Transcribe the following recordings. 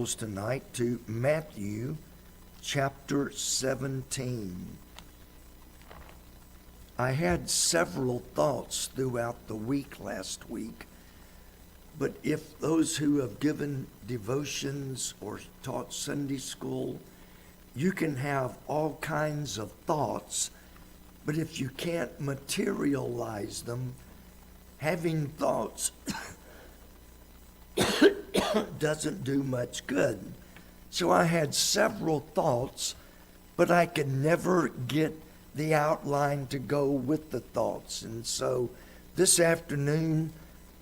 Bibles tonight to Matthew chapter 17. I had several thoughts throughout the week last week, but if those who have given devotions or taught Sunday school, you can have all kinds of thoughts, but if you can't materialize them, having thoughts doesn't do much good. So I had several thoughts, but I could never get the outline to go with the thoughts. And so this afternoon,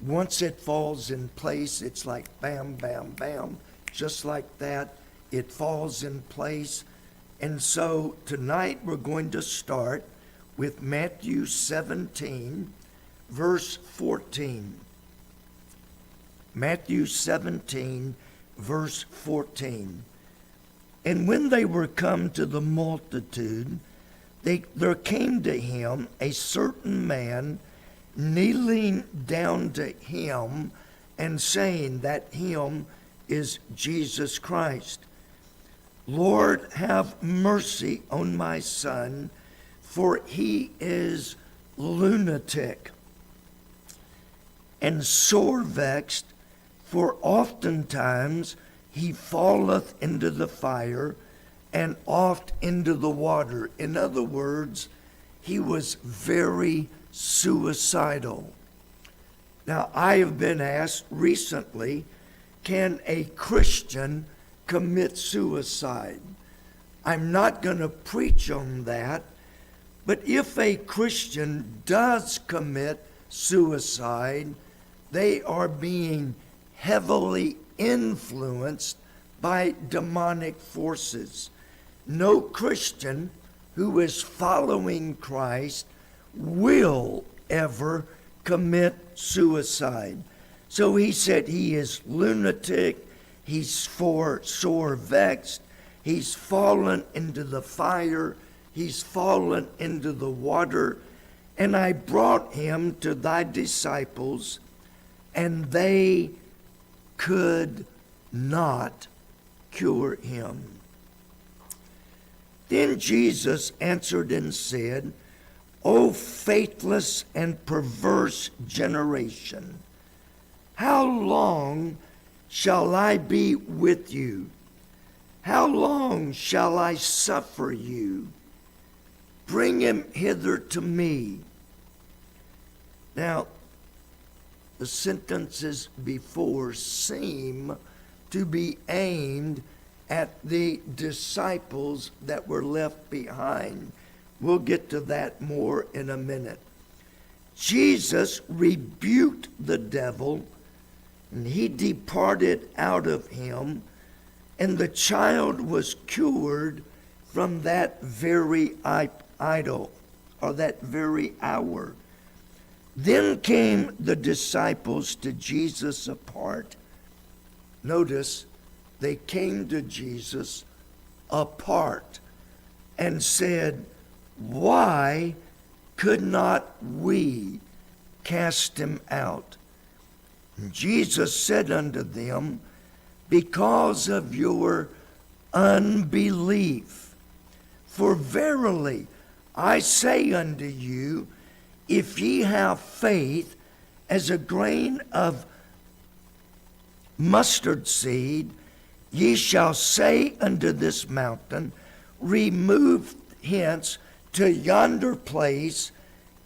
once it falls in place, it's like bam, bam, bam, just like that. It falls in place. And so tonight we're going to start with Matthew 17, verse 14. Matthew 17, verse 14. And when they were come to the multitude, there came to him a certain man, kneeling down to him and saying, that him is Jesus Christ. Lord, have mercy on my son, for he is lunatic and sore vexed, for oftentimes he falleth into the fire and oft into the water. In other words, he was very suicidal. Now, I have been asked recently, can a Christian commit suicide? I'm not going to preach on that, but if a Christian does commit suicide, they are being heavily influenced by demonic forces. No Christian who is following Christ will ever commit suicide. So he said he is lunatic, he's sore vexed, he's fallen into the fire, he's fallen into the water, and I brought him to thy disciples, and they could not cure him. Then Jesus answered and said, O faithless and perverse generation, how long shall I be with you? How long shall I suffer you? Bring him hither to me. Now, the sentences before seem to be aimed at the disciples that were left behind. We'll get to that more in a minute. Jesus rebuked the devil, and he departed out of him, and the child was cured from that very idol, or that very hour. Then came the disciples to Jesus apart. Notice, they came to Jesus apart and said, why could not we cast him out? And Jesus said unto them, because of your unbelief. For verily I say unto you, if ye have faith as a grain of mustard seed, ye shall say unto this mountain, remove hence to yonder place,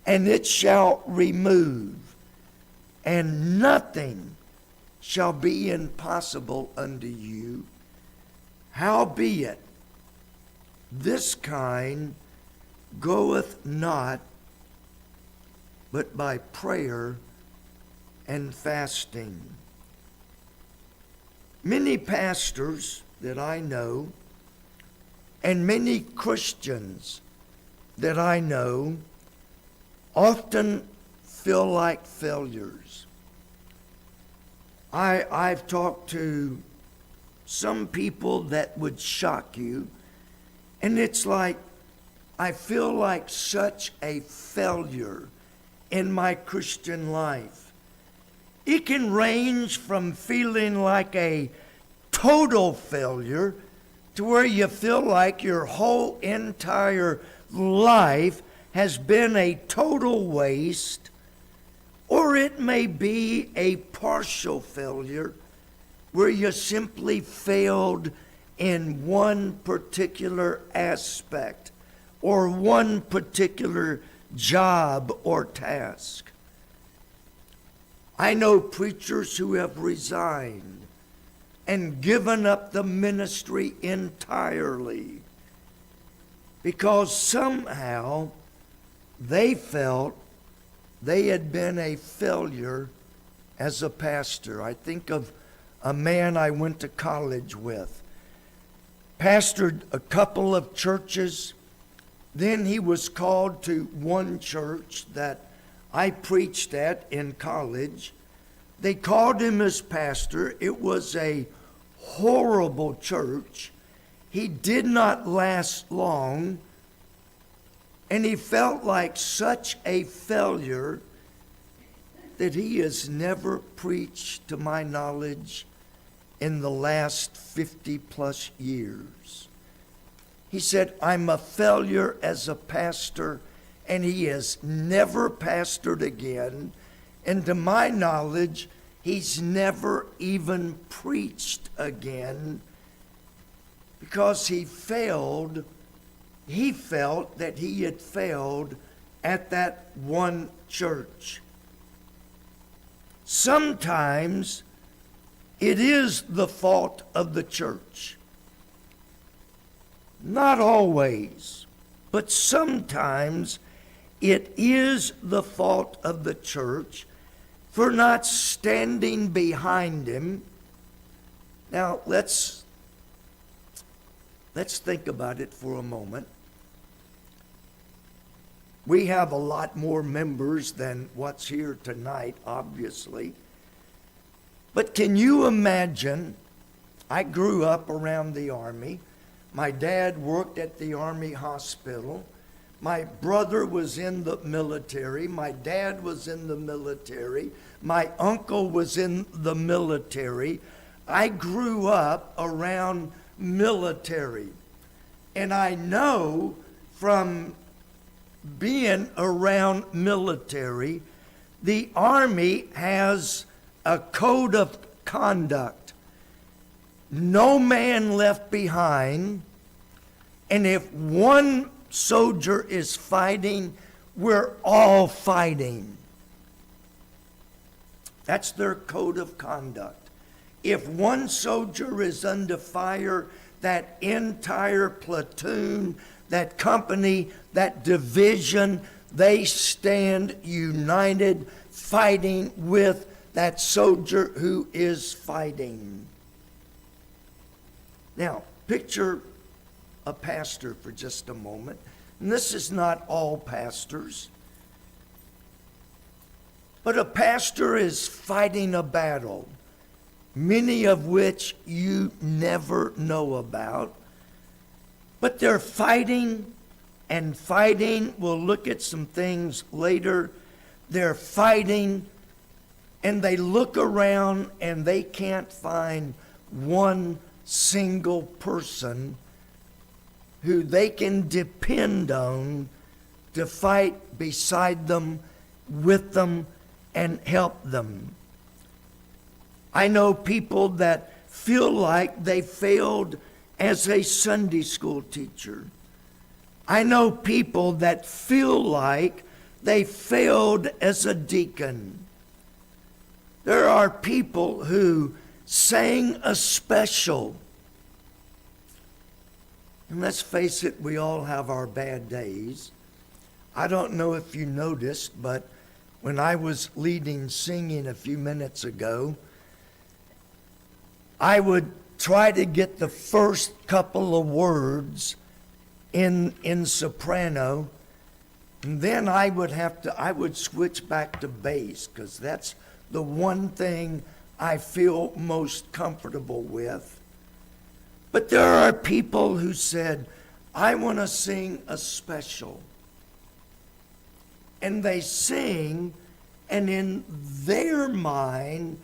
and it shall remove, and nothing shall be impossible unto you. Howbeit, this kind goeth not but by prayer and fasting. Many pastors that I know and many Christians that I know often feel like failures. I've talked to some people that would shock you, and it's like I feel like such a failure in my Christian life. It can range from feeling like a total failure to where you feel like your whole entire life has been a total waste, or it may be a partial failure where you simply failed in one particular aspect or one particular job or task. I know preachers who have resigned and given up the ministry entirely because somehow they felt they had been a failure as a pastor. I think of a man I went to college with. Pastored a couple of churches. Then he was called to one church that I preached at in college. They called him as pastor. It was a horrible church. He did not last long, and he felt like such a failure that he has never preached, to my knowledge, in the last 50 plus years. He said, I'm a failure as a pastor, and he has never pastored again. And to my knowledge, he's never even preached again because he failed. He felt that he had failed at that one church. Sometimes it is the fault of the church. Not always, but sometimes it is the fault of the church for not standing behind him. Now, let's think about it for a moment. We have a lot more members than what's here tonight, obviously. But can you imagine? I grew up around the Army. My dad worked at the Army hospital. My brother was in the military. My dad was in the military. My uncle was in the military. I grew up around military. And I know from being around military, the Army has a code of conduct. No man left behind. And if one soldier is fighting, we're all fighting. That's their code of conduct. If one soldier is under fire, that entire platoon, that company, that division, they stand united, fighting with that soldier who is fighting. Now, picture a pastor for just a moment. And this is not all pastors. But a pastor is fighting a battle, many of which you never know about. But they're fighting and fighting. We'll look at some things later. They're fighting, and they look around and they can't find one single person who they can depend on to fight beside them, with them, and help them. I know people that feel like they failed as a Sunday school teacher. I know people that feel like they failed as a deacon. There are people who sang a special. And let's face it, we all have our bad days. I don't know if you noticed, but when I was leading singing a few minutes ago, I would try to get the first couple of words in soprano, and then I would switch back to bass, because that's the one thing I feel most comfortable with. But there are people who said, I want to sing a special. And they sing, and in their mind,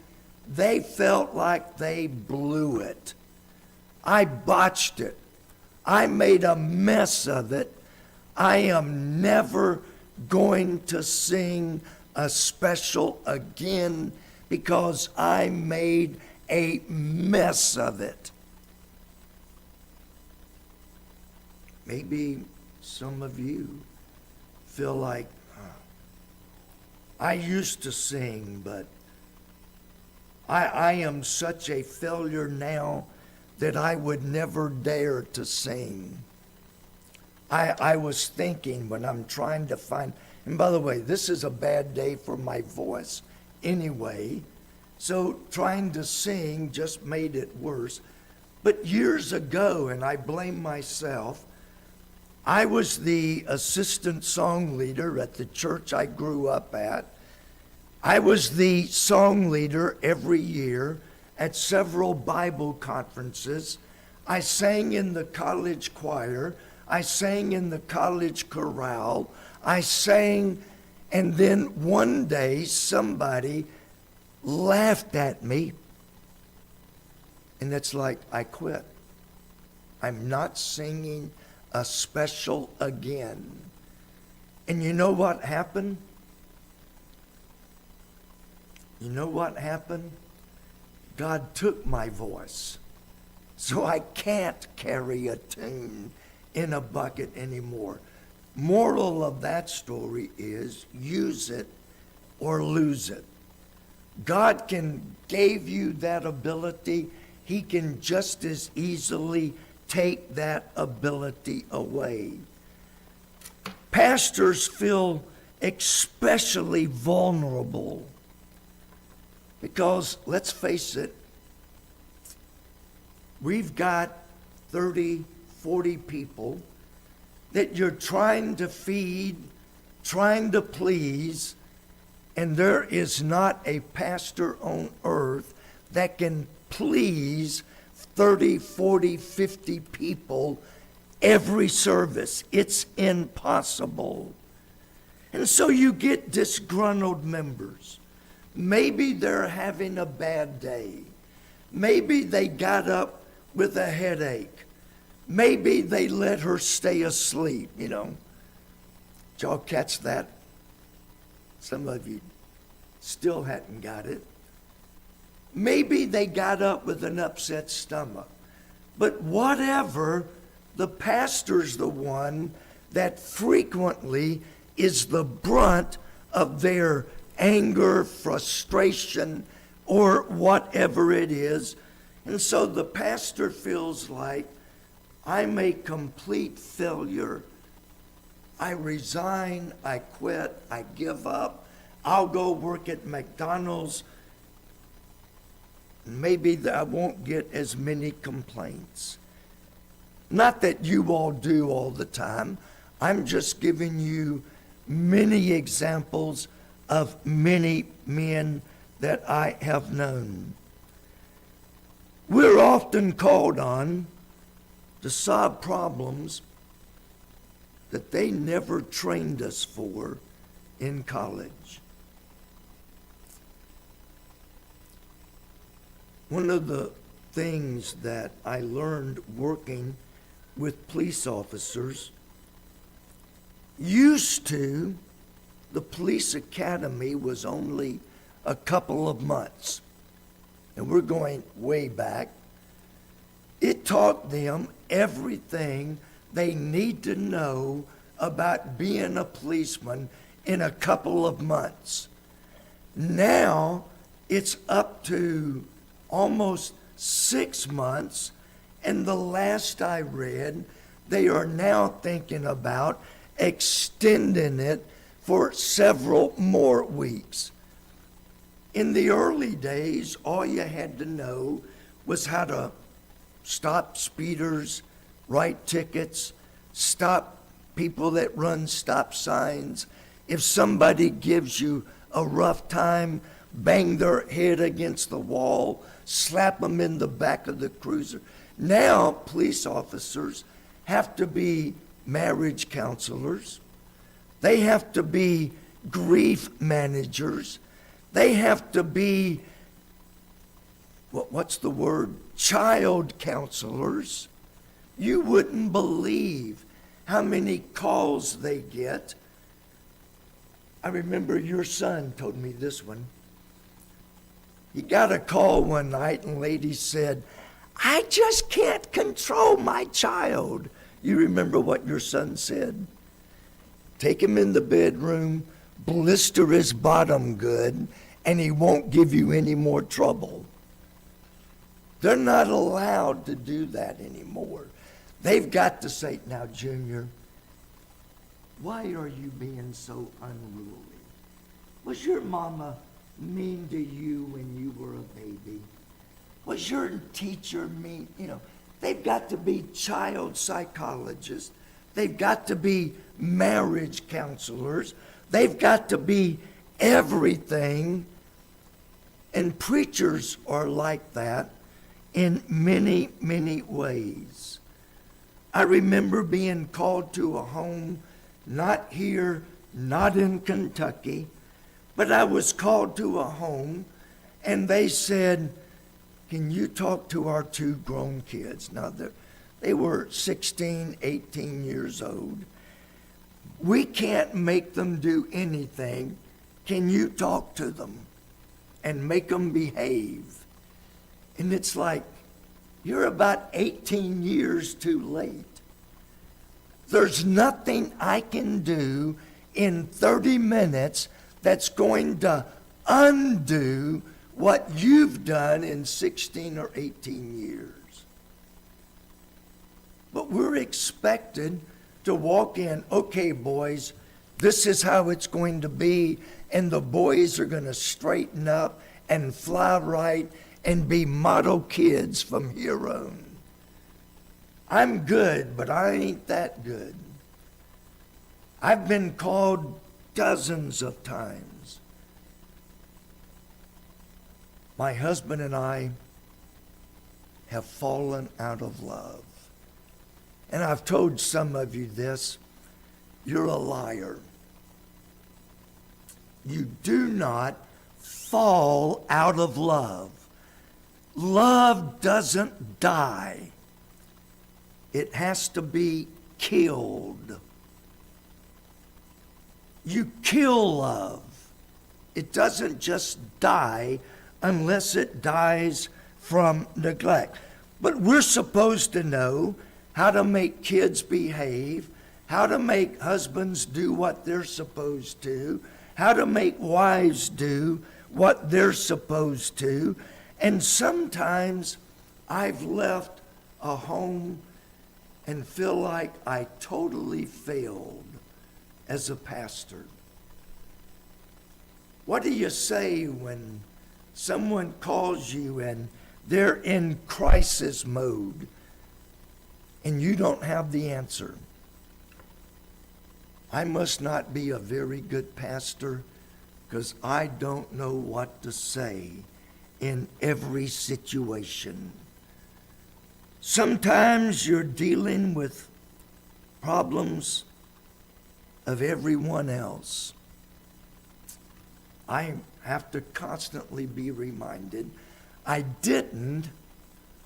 they felt like they blew it. I botched it. I made a mess of it. I am never going to sing a special again because I made a mess of it. Maybe some of you feel like, I used to sing, but I am such a failure now that I would never dare to sing. I was thinking when I'm trying to find, and by the way, this is a bad day for my voice anyway, so trying to sing just made it worse. But years ago, and I blame myself, I was the assistant song leader at the church I grew up at. I was the song leader every year at several Bible conferences. I sang in the college choir. I sang in the college chorale. I sang, and then one day somebody laughed at me, and it's like, I quit. I'm not singing a special again. And you know what happened? You know what happened? God took my voice. So I can't carry a tune in a bucket anymore. Moral of that story is use it or lose it. God can give you that ability. He can just as easily take that ability away. Pastors feel especially vulnerable because, let's face it, we've got 30, 40 people that you're trying to feed, trying to please, and there is not a pastor on earth that can please 30, 40, 50 people every service. It's impossible. And so you get disgruntled members. Maybe they're having a bad day. Maybe they got up with a headache. Maybe they let her stay asleep, you know. Did y'all catch that? Some of you still hadn't got it. Maybe they got up with an upset stomach. But whatever, the pastor's the one that frequently is the brunt of their anger, frustration, or whatever it is. And so the pastor feels like, I'm a complete failure. I resign, I quit, I give up. I'll go work at McDonald's. Maybe I won't get as many complaints. Not that you all do all the time. I'm just giving you many examples of many men that I have known. We're often called on to solve problems that they never trained us for in college. One of the things that I learned working with police officers, used to, the police academy was only a couple of months. And we're going way back. It taught them everything they need to know about being a policeman in a couple of months. Now it's up to almost 6 months, and the last I read, they are now thinking about extending it for several more weeks. In the early days, all you had to know was how to stop speeders, write tickets, stop people that run stop signs. If somebody gives you a rough time, bang their head against the wall, slap them in the back of the cruiser. Now, police officers have to be marriage counselors. They have to be grief managers. They have to be what's the word? Child counselors. You wouldn't believe how many calls they get. I remember your son told me this one. He got a call one night and lady said, I just can't control my child. You remember what your son said? Take him in the bedroom, blister his bottom good, and he won't give you any more trouble. They're not allowed to do that anymore. They've got to say, now, Junior, why are you being so unruly? Was your mama mean to you when you were a baby? Was your teacher mean? They've got to be child psychologists. They've got to be marriage counselors. They've got to be everything. And preachers are like that in many, many ways. I remember being called to a home, not here, not in Kentucky, but I was called to a home, and they said, can you talk to our two grown kids? Now, they were 16, 18 years old. We can't make them do anything. Can you talk to them and make them behave? And it's like, you're about 18 years too late. There's nothing I can do in 30 minutes that's going to undo what you've done in 16 or 18 years. But we're expected to walk in, okay, boys, this is how it's going to be, and the boys are going to straighten up and fly right and be model kids from here on. I'm good, but I ain't that good. I've been called dozens of times. My husband and I have fallen out of love. And I've told some of you this, you're a liar. You do not fall out of love. Love doesn't die. It has to be killed. You kill love. It doesn't just die unless it dies from neglect. But we're supposed to know how to make kids behave, how to make husbands do what they're supposed to, how to make wives do what they're supposed to. And sometimes I've left a home and feel like I totally failed as a pastor. What do you say when someone calls you and they're in crisis mode and you don't have the answer? I must not be a very good pastor because I don't know what to say in every situation. Sometimes you're dealing with problems of everyone else. I have to constantly be reminded. I didn't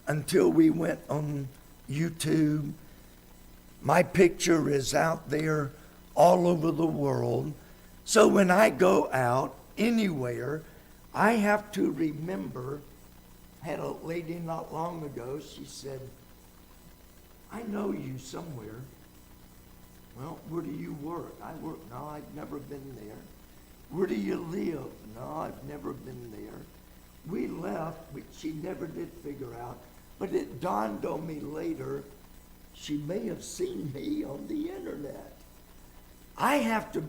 until we went on YouTube. My picture is out there all over the world. So when I go out anywhere, I have to remember. I had a lady not long ago, she said, I know you somewhere. Well, where do you work? I work. No, I've never been there. Where do you live? No, I've never been there. We left, but she never did figure out. But it dawned on me later, she may have seen me on the internet. I have to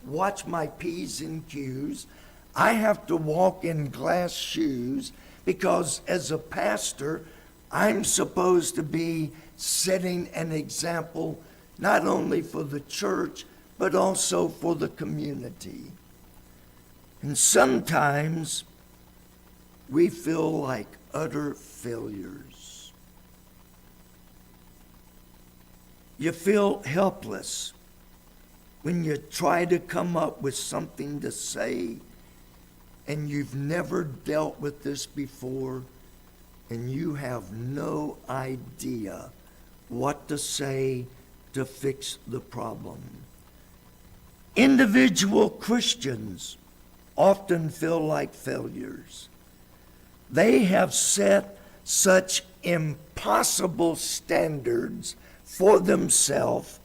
watch my P's and Q's. I have to walk in glass shoes because as a pastor, I'm supposed to be setting an example not only for the church, but also for the community. And sometimes we feel like utter failures. You feel helpless when you try to come up with something to say and you've never dealt with this before. and you have no idea what to say to fix the problem. Individual Christians often feel like failures. They have set such impossible standards for themselves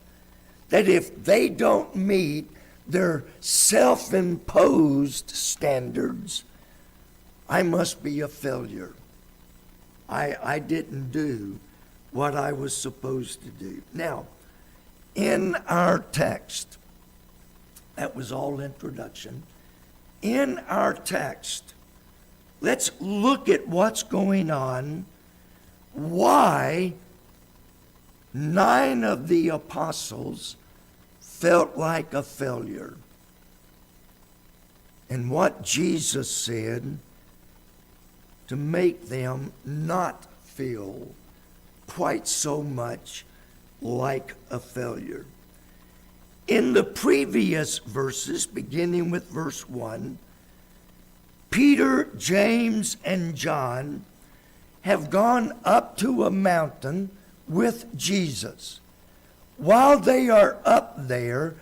that if they don't meet their self-imposed standards, I must be a failure. I didn't do what I was supposed to do. Now, in our text, that was all introduction. In our text, let's look at what's going on, why 9 of the apostles felt like a failure, and what Jesus said to make them not feel quite so much like a failure. In the previous verses, beginning with verse 1, Peter, James, and John have gone up to a mountain with Jesus. While they are up there,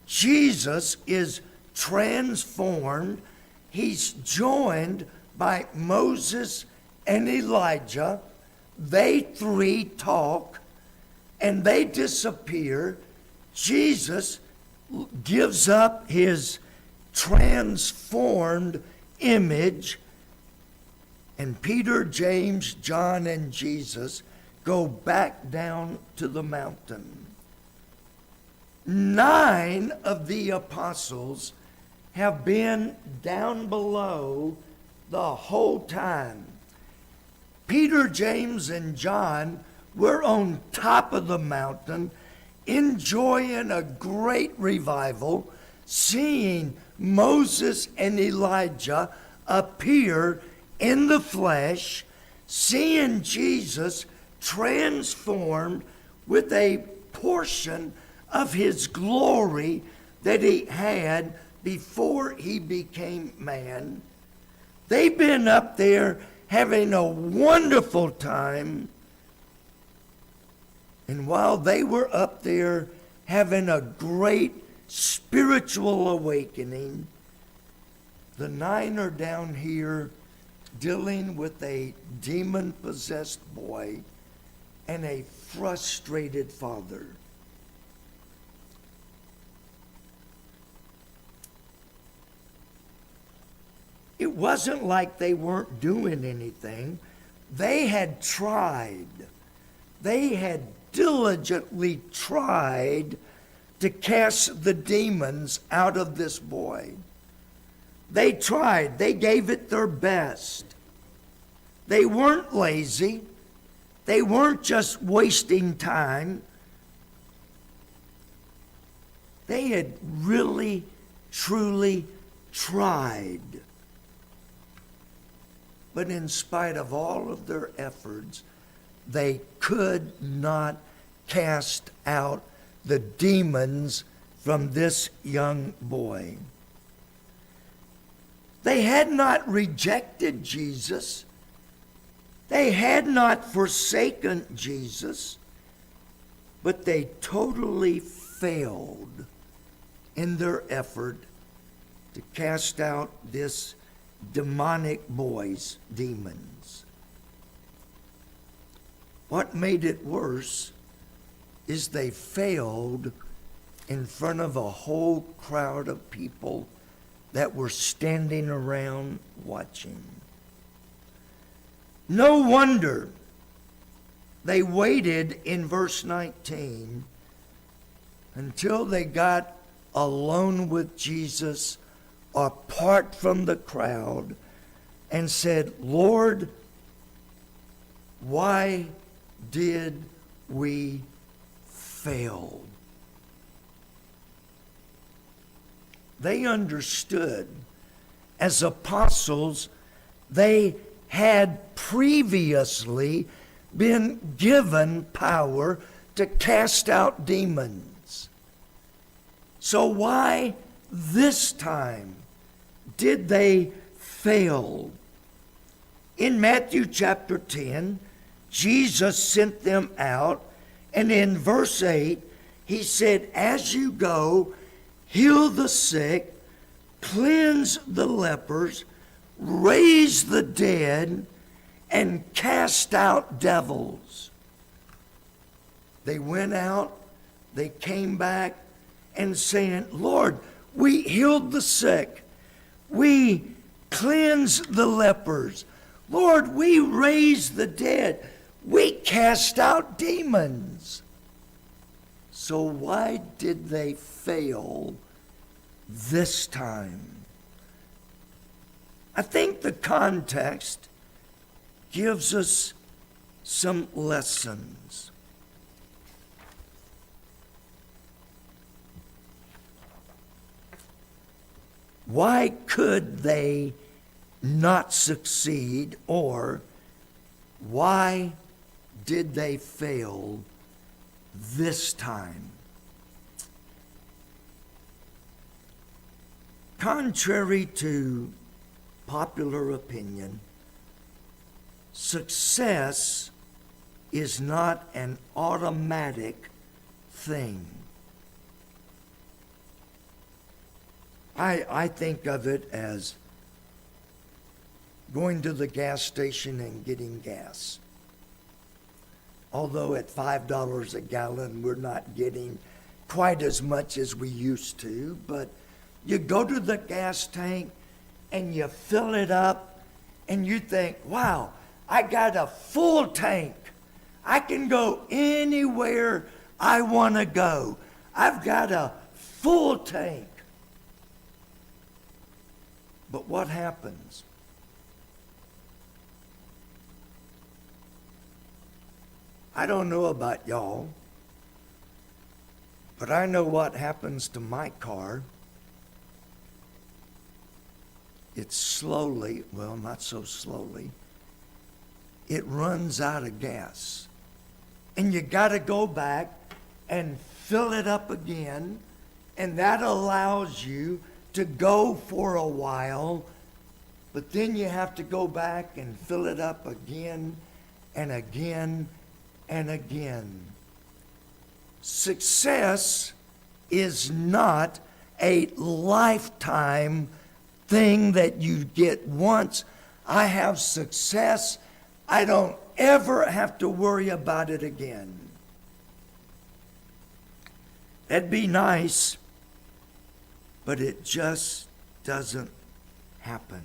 Jesus is transformed. He's joined by Moses and Elijah. They 3 talk and they disappear. Jesus gives up his transformed image, and Peter, James, John, and Jesus go back down to the mountain. 9 of the apostles have been down below the whole time. Peter, James, and John were on top of the mountain, enjoying a great revival, seeing Moses and Elijah appear in the flesh, seeing Jesus transformed with a portion of his glory that he had before he became man. They've been up there having a wonderful time. And while they were up there having a great spiritual awakening, the 9 are down here dealing with a demon-possessed boy and a frustrated father. It wasn't like they weren't doing anything. They had tried. They had diligently tried to cast the demons out of this boy. They tried. They gave it their best. They weren't lazy. They weren't just wasting time. They had really, truly tried. But in spite of all of their efforts, they could not cast out the demons from this young boy. They had not rejected Jesus. They had not forsaken Jesus, but they totally failed in their effort to cast out this demonic boy's demons. What made it worse is they failed in front of a whole crowd of people that were standing around watching. No wonder they waited in verse 19 until they got alone with Jesus apart from the crowd and said, "Lord, why did we fail?" They understood, as apostles, they had previously been given power to cast out demons. So why this time did they fail? In Matthew chapter 10, Jesus sent them out, and in verse 8, he said, as you go, heal the sick, cleanse the lepers, raise the dead, and cast out devils. They went out, they came back, and saying, Lord, we healed the sick, we cleansed the lepers, Lord, we raised the dead, we cast out demons. So why did they fail this time? I think the context gives us some lessons. Why could they not succeed, or why did they fail this time? Contrary to popular opinion, success is not an automatic thing. I think of it as going to the gas station and getting gas. Although at $5 a gallon, we're not getting quite as much as we used to, but you go to the gas tank and you fill it up and you think, wow, I got a full tank. I can go anywhere I want to go. I've got a full tank. But what happens? I don't know about y'all, but I know what happens to my car. It slowly, well, not so slowly, it runs out of gas. And you got to go back and fill it up again, and that allows you to go for a while, but then you have to go back and fill it up again and again and again. Success is not a lifetime thing that you get once. I have success, I don't ever have to worry about it again. That'd be nice, but it just doesn't happen.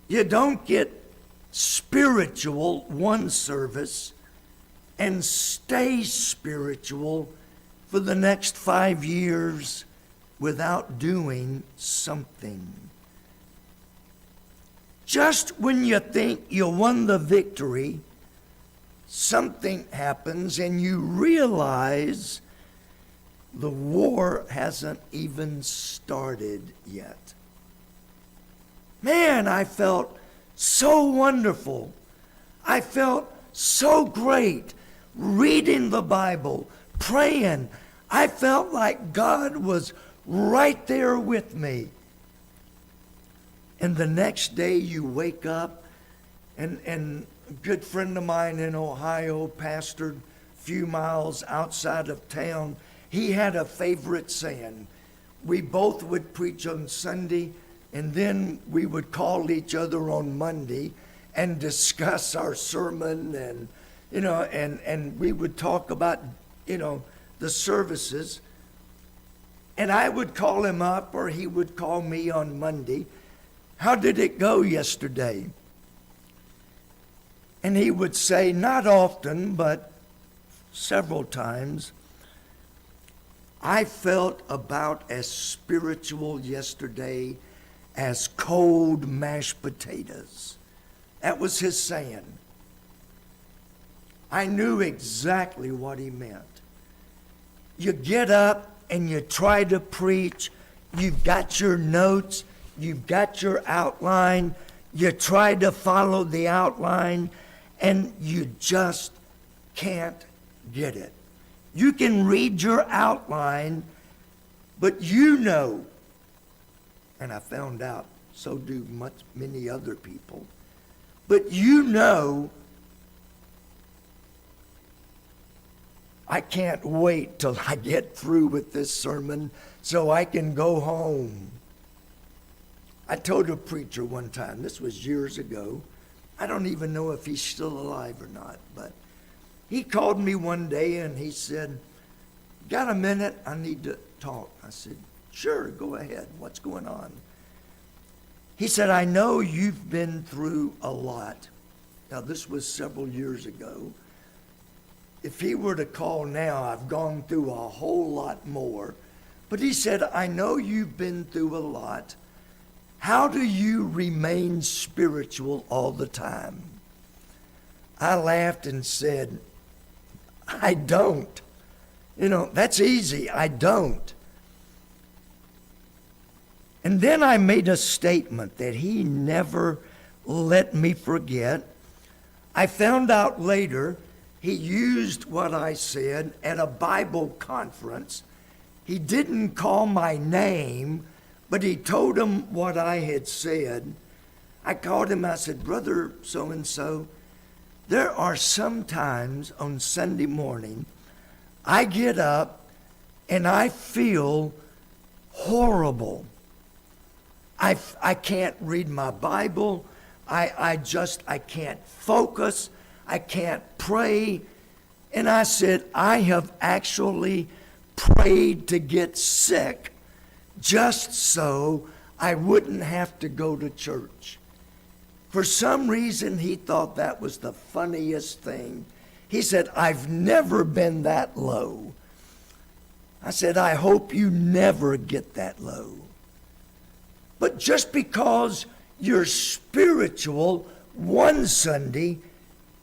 You don't get spiritual one service and stay spiritual for the next 5 years without doing something. Just when you think you won the victory, something happens and you realize the war hasn't even started yet. Man, I felt so wonderful. I felt so great reading the Bible, praying. I felt like God was right there with me. And the next day you wake up, and a good friend of mine in Ohio pastored a few miles outside of town. He had a favorite saying. We both would preach on Sunday, and then we would call each other on Monday and discuss our sermon, and and we would talk about the services. And I would call him up, or he would call me on Monday. How did it go yesterday? And he would say, not often, but several times, I felt about as spiritual yesterday as cold mashed potatoes. That was his saying. I knew exactly what he meant. You get up and you try to preach. You've got your notes. You've got your outline. You try to follow the outline, and you just can't get it. You can read your outline, but and I found out So do many other people. But you know, I can't wait till I get through with this sermon so I can go home. I told a preacher one time, this was years ago, I don't even know if he's still alive or not, but he called me one day and he said, got a minute? I need to talk. I said, sure, go ahead. What's going on? He said, I know you've been through a lot. Now, this was several years ago. If he were to call now, I've gone through a whole lot more. But he said, I know you've been through a lot. How do you remain spiritual all the time? I laughed and said, I don't. You know, that's easy. I don't. And then I made a statement that he never let me forget. I found out later he used what I said at a Bible conference. He didn't call my name, but he told him what I had said. I called him, I said, Brother so-and-so, there are some times on Sunday morning I get up and I feel horrible. I can't read my Bible. I can't focus. I can't pray. And I said, I have actually prayed to get sick just so I wouldn't have to go to church. For some reason, he thought that was the funniest thing. He said, I've never been that low. I said, I hope you never get that low. But just because you're spiritual one Sunday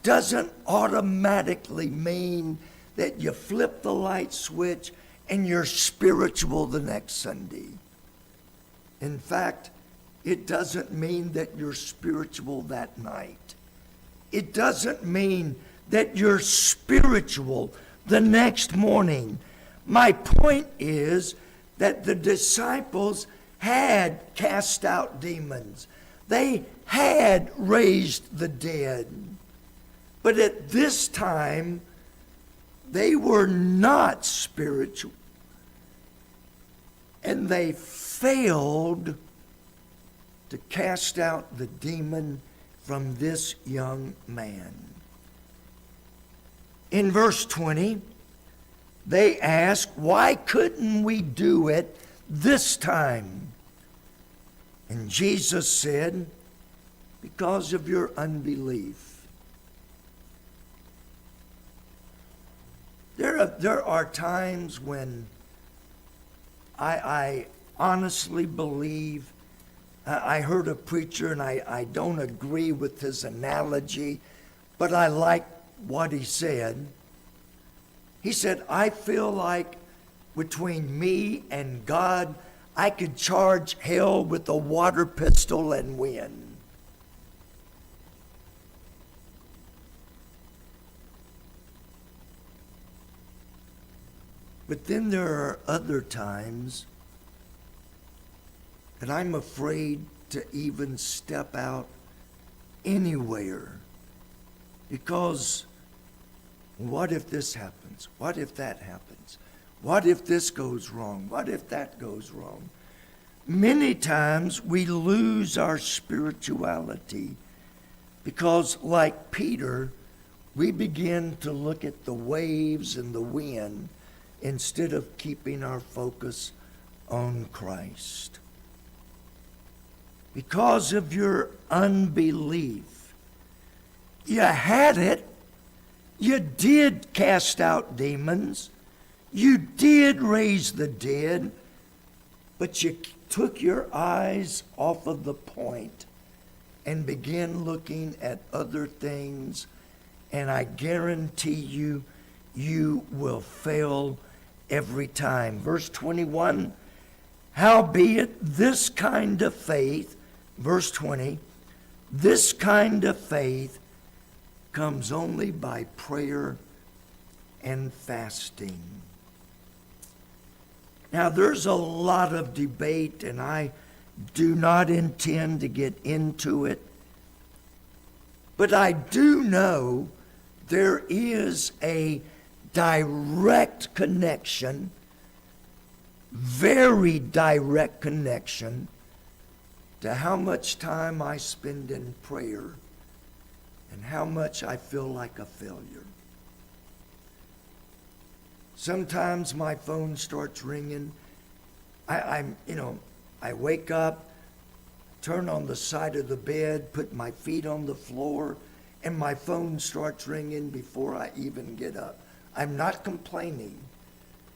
doesn't automatically mean that you flip the light switch and you're spiritual the next Sunday. In fact, it doesn't mean that you're spiritual that night. It doesn't mean that you're spiritual the next morning. My point is that the disciples had cast out demons. They had raised the dead. But at this time, they were not spiritual. And they failed to cast out the demon from this young man. In verse 20, they ask, why couldn't we do it this time? And Jesus said, because of your unbelief. There are times when I honestly believe, I heard a preacher and I don't agree with his analogy, but I like what he said. He said, I feel like between me and God, I could charge hell with a water pistol and win. But then there are other times that I'm afraid to even step out anywhere. Because what if this happens? What if that happens? What if this goes wrong? What if that goes wrong? Many times we lose our spirituality because, like Peter, we begin to look at the waves and the wind instead of keeping our focus on Christ. Because of your unbelief, you had it. You did cast out demons. You did raise the dead, but you took your eyes off of the point and began looking at other things, and I guarantee you, you will fail every time. Verse 21, howbeit this kind of faith, verse 20, this kind of faith comes only by prayer and fasting. Now, there's a lot of debate, and I do not intend to get into it. But I do know there is a direct connection, very direct connection, to how much time I spend in prayer and how much I feel like a failure. Sometimes my phone starts ringing. I wake up, turn on the side of the bed, put my feet on the floor, and my phone starts ringing before I even get up. I'm not complaining.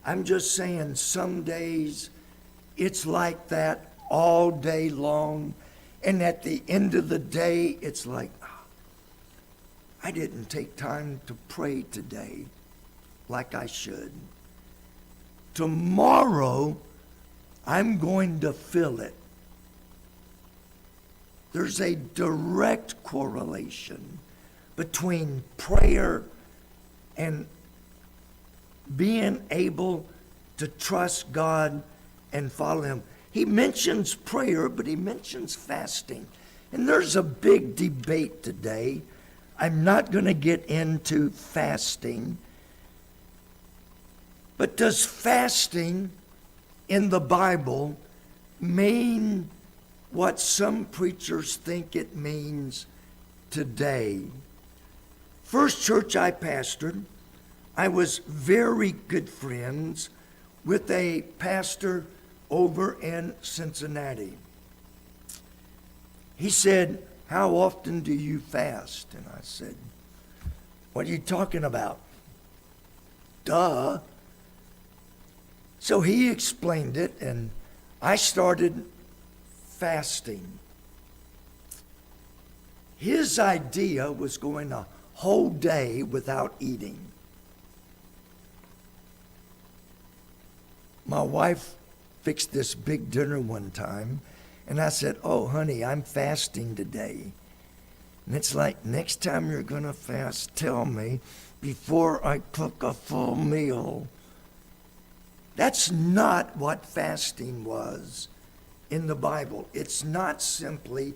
I'm just saying some days it's like that all day long, and at the end of the day, it's like, I didn't take time to pray today like I should. Tomorrow, I'm going to feel it. There's a direct correlation between prayer and being able to trust God and follow Him. He mentions prayer, but he mentions fasting. And there's a big debate today. I'm not going to get into fasting. But does fasting in the Bible mean what some preachers think it means today? First church I pastored, I was very good friends with a pastor over in Cincinnati. He said, "How often do you fast?" And I said, "What are you talking about?" Duh. So he explained it, and I started fasting. His idea was going a whole day without eating. My wife fixed this big dinner one time, and I said, "Oh, honey, I'm fasting today." And it's like, next time you're going to fast, tell me before I cook a full meal. That's not what fasting was in the Bible. It's not simply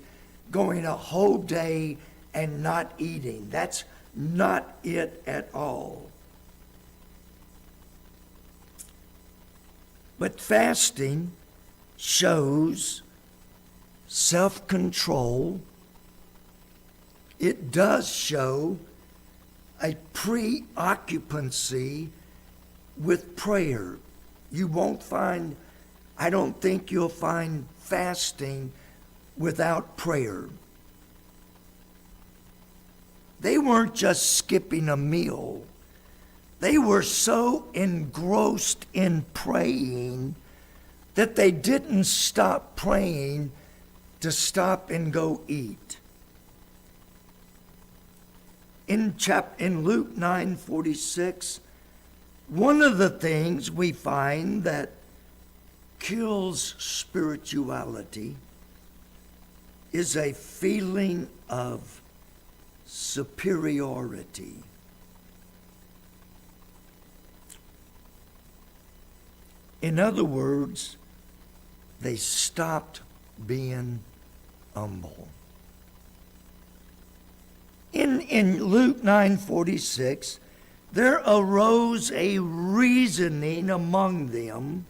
going a whole day and not eating. That's not it at all. But fasting shows self-control. It does show a preoccupancy with prayer. You won't find, I don't think you'll find fasting without prayer. They weren't just skipping a meal. They were so engrossed in praying that they didn't stop praying to stop and go eat. In Luke 9:46, one of the things we find that kills spirituality is a feeling of superiority. In other words, they stopped being humble. In Luke 9:46, there arose a reasoning among them,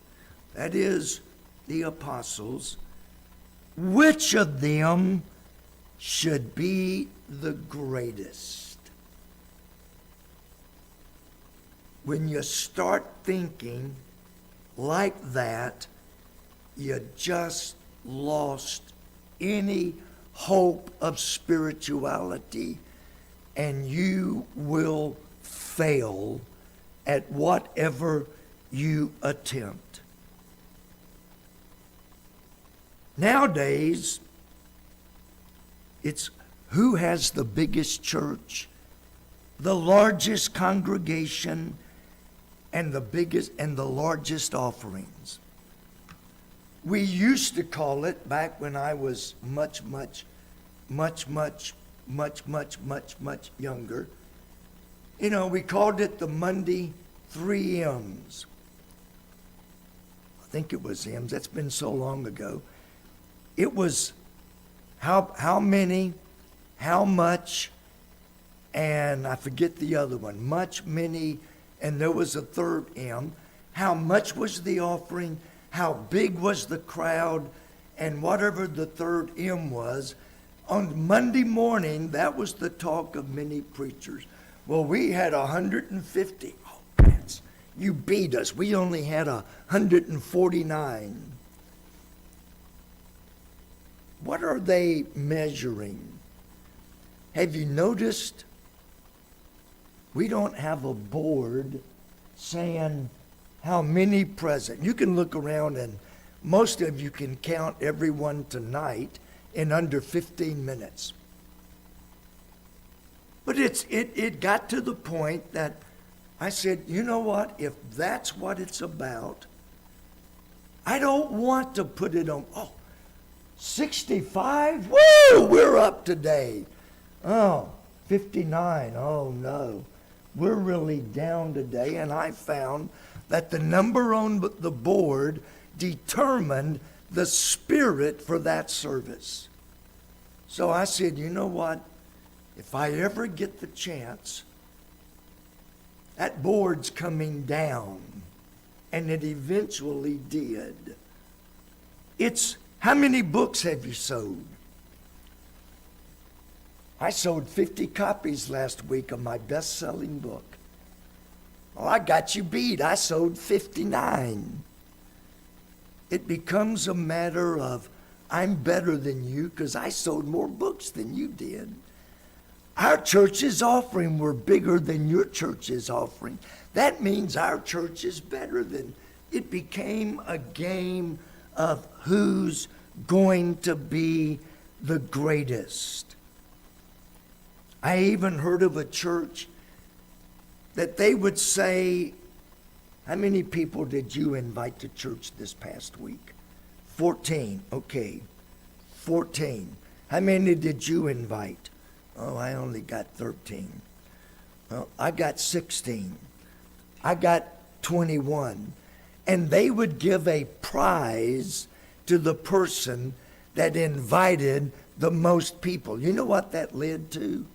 that is, the apostles, which of them should be the greatest. When you start thinking like that, you just lost any hope of spirituality, and you will fail at whatever you attempt. Nowadays, it's who has the biggest church, the largest congregation, and the biggest and the largest offerings. We used to call it, back when I was much younger, we called it the Monday 3 M's. I think it was M's. That's been so long ago. It was how many, how much, and I forget the other one. Much, many, and there was a third M. How much was the offering? How big was the crowd? And whatever the third M was. On Monday morning, that was the talk of many preachers. Well, we had 150. Oh, Prince, you beat us. We only had 149. What are they measuring? Have you noticed we don't have a board saying how many present? You can look around and most of you can count everyone tonight in under 15 minutes. But it got to the point that I said, you know what? If that's what it's about, I don't want to put it on, 65? Woo! We're up today. Oh, 59. Oh, no. We're really down today. And I found that the number on the board determined the spirit for that service. So I said, you know what? If I ever get the chance, that board's coming down. And it eventually did. It's, how many books have you sold? I sold 50 copies last week of my best-selling book. Well, I got you beat. I sold 59. It becomes a matter of, I'm better than you because I sold more books than you did. Our church's offering were bigger than your church's offering. That means our church is better than. It became a game of who's going to be the greatest. I even heard of a church that they would say, how many people did you invite to church this past week? 14. Okay, 14. How many did you invite? Oh, I only got 13. Well, I got 16. I got 21. And they would give a prize to the person that invited the most people. You know what that led to?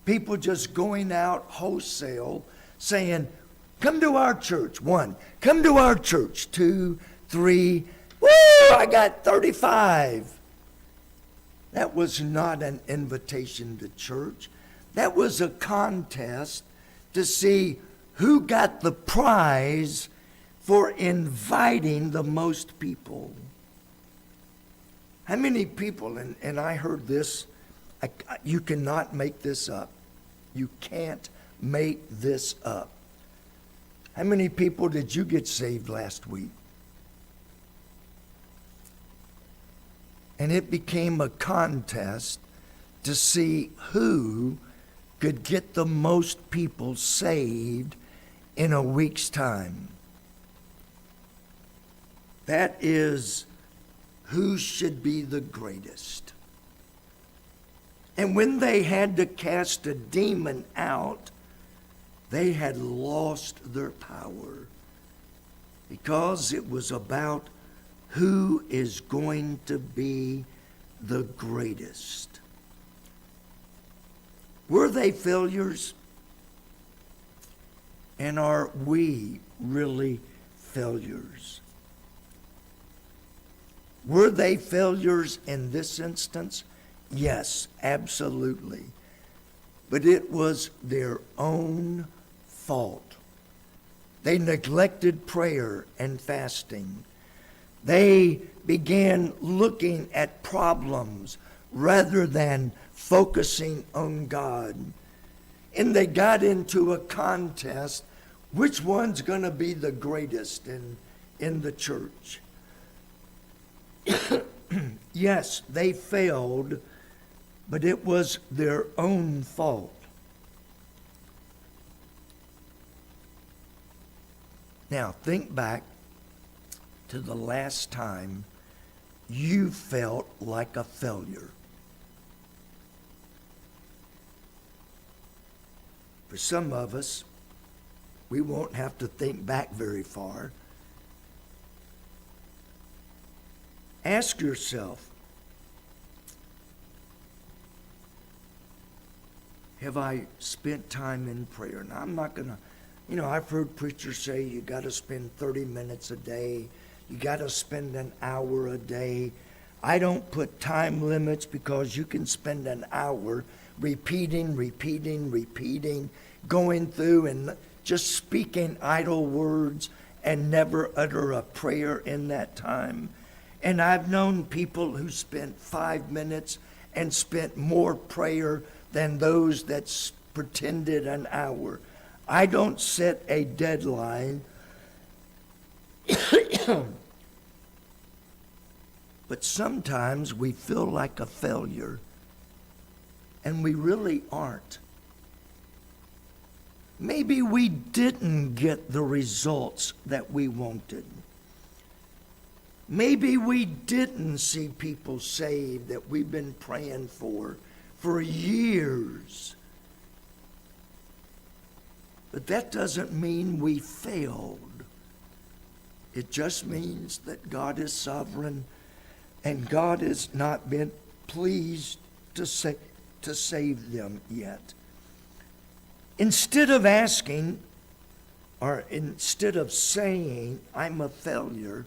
People just going out wholesale saying, come to our church. 1, come to our church. 2, 3, woo, I got 35. That was not an invitation to church. That was a contest to see who got the prize for inviting the most people. How many people, and I heard this, you cannot make this up. You can't make this up. How many people did you get saved last week? And it became a contest to see who could get the most people saved in a week's time. That is who should be the greatest. And when they had to cast a demon out, they had lost their power because it was about who is going to be the greatest. Were they failures? And are we really failures? Were they failures in this instance? Yes, absolutely. But it was their own fault. They neglected prayer and fasting. They began looking at problems rather than focusing on God. And they got into a contest, which one's going to be the greatest in the church. Yes, they failed, but it was their own fault. Now, think back to the last time you felt like a failure. For some of us, we won't have to think back very far. Ask yourself, have I spent time in prayer? Now, I'm not going to, I've heard preachers say you got to spend 30 minutes a day. You got to spend an hour a day. I don't put time limits because you can spend an hour repeating, going through and just speaking idle words and never utter a prayer in that time. And I've known people who spent 5 minutes and spent more prayer than those that pretended an hour. I don't set a deadline. But sometimes we feel like a failure, and we really aren't. Maybe we didn't get the results that we wanted. Maybe we didn't see people saved that we've been praying for years. But that doesn't mean we failed. It just means that God is sovereign and God has not been pleased to save them yet. Instead of asking, or instead of saying, I'm a failure,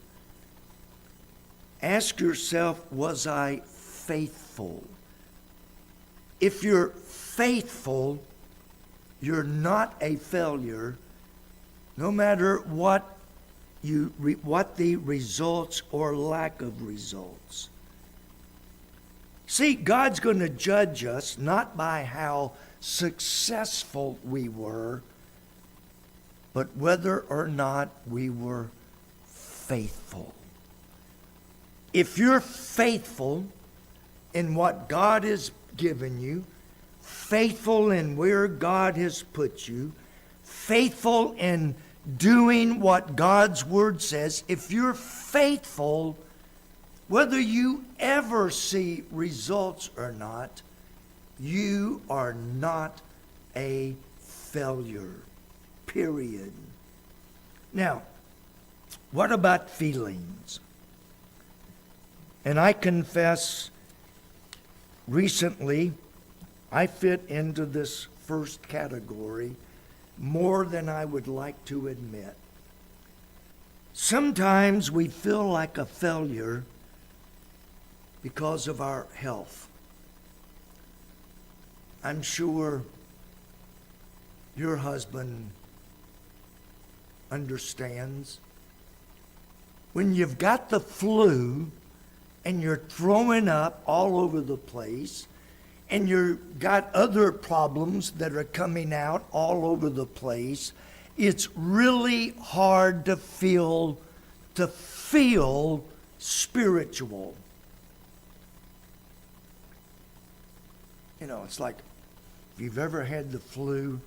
ask yourself, was I faithful? If you're faithful, you're not a failure, no matter what the results or lack of results. See, God's going to judge us not by how successful we were, but whether or not we were faithful. If you're faithful in what God has given you, faithful in where God has put you, faithful in doing what God's Word says, if you're faithful, whether you ever see results or not, you are not a failure, period. Now, what about feelings? And I confess, recently, I fit into this first category more than I would like to admit. Sometimes we feel like a failure because of our health. I'm sure your husband understands. When you've got the flu and you're throwing up all over the place, and you've got other problems that are coming out all over the place, it's really hard to feel spiritual. It's like if you've ever had the flu,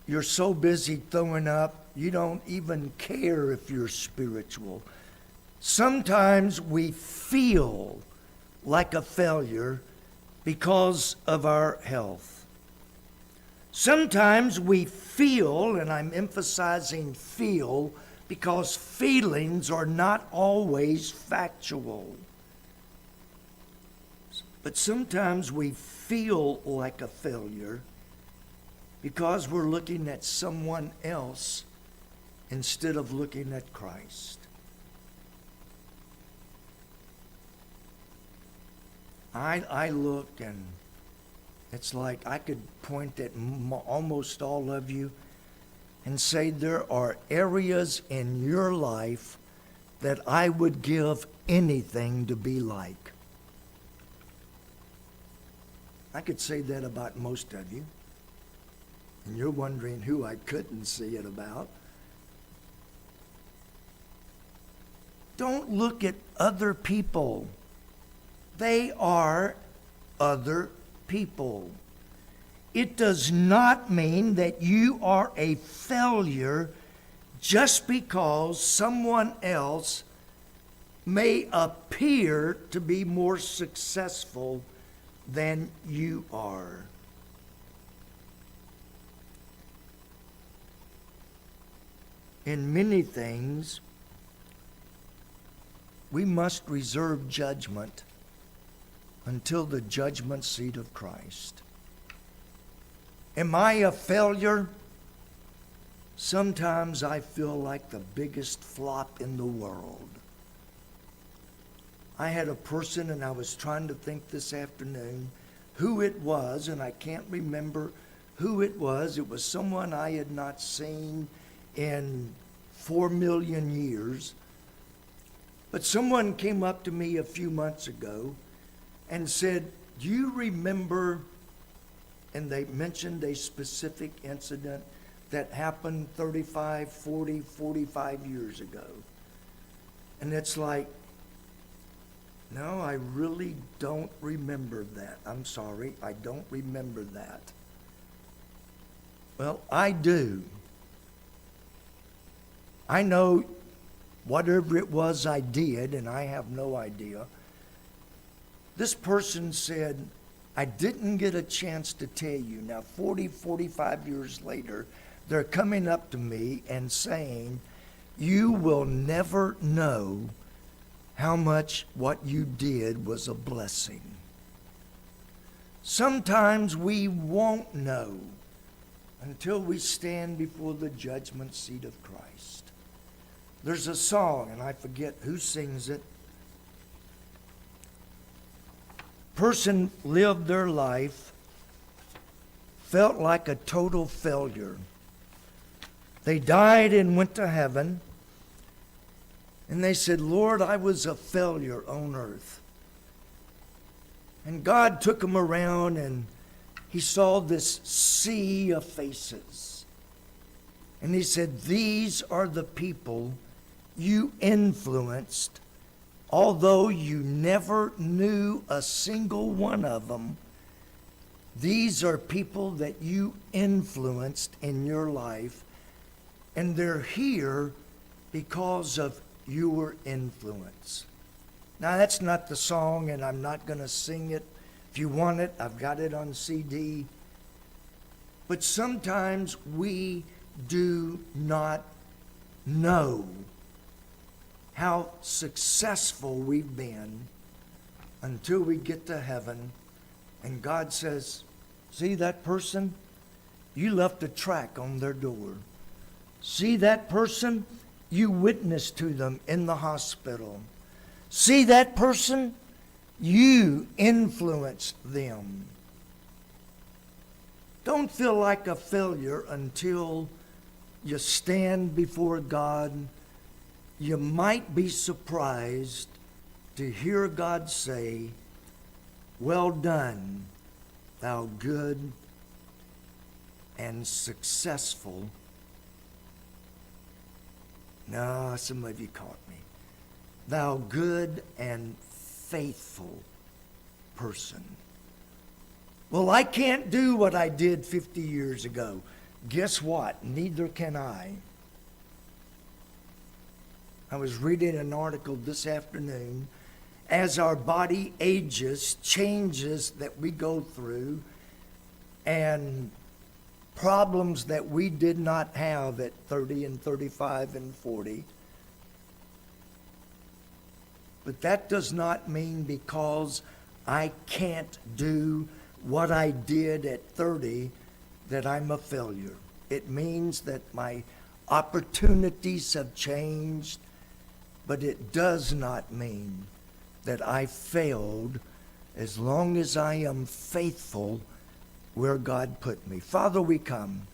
you're so busy throwing up, you don't even care if you're spiritual. Sometimes we feel like a failure because of our health. Sometimes we feel, and I'm emphasizing feel, because feelings are not always factual. But sometimes we feel like a failure because we're looking at someone else instead of looking at Christ. I look, and it's like I could point at almost all of you and say there are areas in your life that I would give anything to be like. I could say that about most of you. And you're wondering who I couldn't see it about. Don't look at other people. They are other people. It does not mean that you are a failure just because someone else may appear to be more successful than you are. In many things, we must reserve judgment until the judgment seat of Christ. Am I a failure? Sometimes I feel like the biggest flop in the world. I had a person, and I was trying to think this afternoon who it was, and I can't remember who it was. It was someone I had not seen in 4 million years. But someone came up to me a few months ago and said, "Do you remember," and they mentioned a specific incident that happened 35, 40, 45 years ago. And it's like, no, I really don't remember that. I'm sorry, I don't remember that. Well, I do. I know whatever it was I did, and I have no idea. This person said, "I didn't get a chance to tell you." Now, 40, 45 years later, they're coming up to me and saying, "You will never know how much what you did was a blessing." Sometimes we won't know until we stand before the judgment seat of Christ. There's a song, and I forget who sings it. Person lived their life, felt like a total failure. They died and went to heaven, and they said, "Lord, I was a failure on earth." And God took them around, and he saw this sea of faces. And he said, "These are the people you influenced, although you never knew a single one of them. These are people that you influenced in your life, and they're here because of your influence." Now, that's not the song, and I'm not going to sing it. If you want it, I've got it on CD. But sometimes we do not know how successful we've been until we get to heaven, and God says, "See that person? You left a track on their door. See that person? You witnessed to them in the hospital. See that person? You influenced them." Don't feel like a failure until you stand before God. You might be surprised to hear God say, "Well done, thou good and successful." No, some of you caught me. "Thou good and faithful person." Well, I can't do what I did 50 years ago. Guess what? Neither can I. I was reading an article this afternoon. As our body ages, changes that we go through, and problems that we did not have at 30 and 35 and 40. But that does not mean because I can't do what I did at 30 that I'm a failure. It means that my opportunities have changed, but it does not mean that I failed as long as I am faithful where God put me. Father, we come.